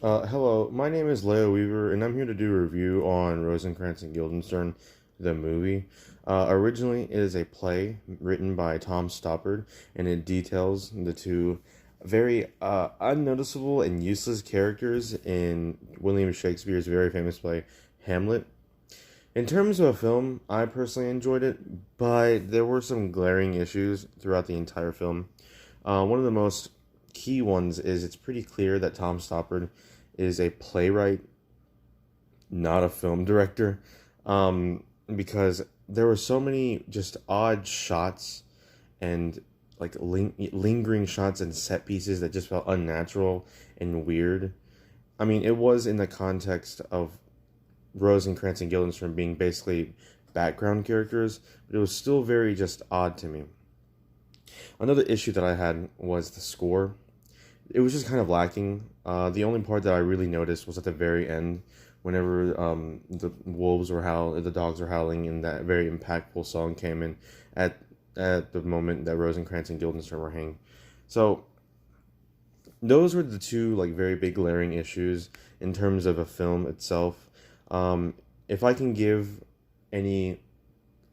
Hello, my name is Leo Weaver, and I'm here to do a review on Rosencrantz and Guildenstern, the movie. Originally, it is a play written by Tom Stoppard, and it details the two very unnoticeable and useless characters in William Shakespeare's very famous play, Hamlet. In terms of a film, I personally enjoyed it, but there were some glaring issues throughout the entire film. One of the most key ones is it's pretty clear that Tom Stoppard is a playwright, not a film director, because there were so many just odd shots and like lingering shots and set pieces that just felt unnatural and weird. I mean, it was in the context of Rosencrantz and Guildenstern being basically background characters, but it was still very just odd to me. Another issue that I had was the score. It was just kind of lacking. The only part that I really noticed was at the very end, whenever the dogs were howling, and that very impactful song came in at the moment that Rosencrantz and Guildenstern were hanging. So those were the two like very big glaring issues in terms of a film itself. If I can give any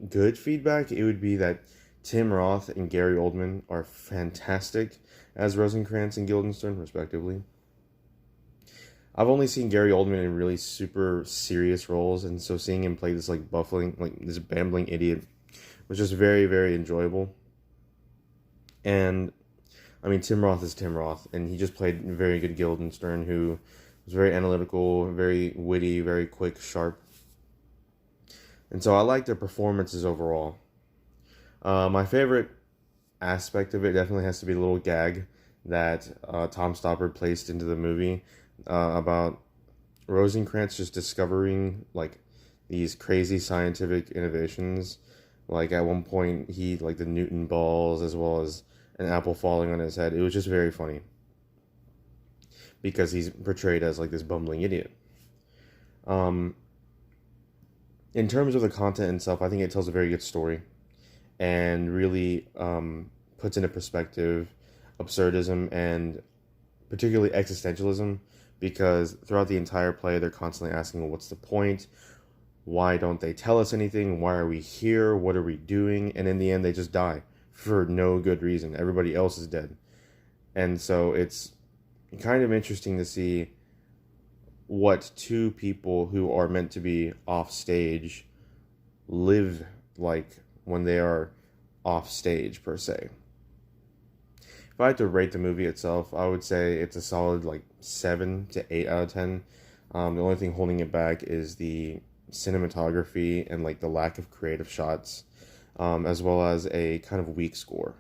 good feedback, it would be that Tim Roth and Gary Oldman are fantastic as Rosencrantz and Guildenstern, respectively. I've only seen Gary Oldman in really super serious roles, and so seeing him play this like this bambling idiot was just very, very enjoyable. And I mean, Tim Roth is Tim Roth, and he just played very good Guildenstern, who was very analytical, very witty, very quick, sharp. And so I like their performances overall. My favorite aspect of it definitely has to be the little gag that Tom Stoppard placed into the movie about Rosencrantz just discovering like these crazy scientific innovations. Like at one point, he like the Newton balls as well as an apple falling on his head. It was just very funny because he's portrayed as like this bumbling idiot. Um, in terms of the content itself, I think it tells a very good story and really puts into perspective absurdism and particularly existentialism, because throughout the entire play they're constantly asking, well, what's the point? Why don't they tell us anything? Why are we here? What are we doing? And in the end they just die for no good reason. Everybody else is dead. And so it's kind of interesting to see what two people who are meant to be off stage live like when they are off stage, per se. If I had to rate the movie itself, I would say it's a solid like 7 to 8 out of 10. The only thing holding it back is the cinematography and like the lack of creative shots, as well as a kind of weak score.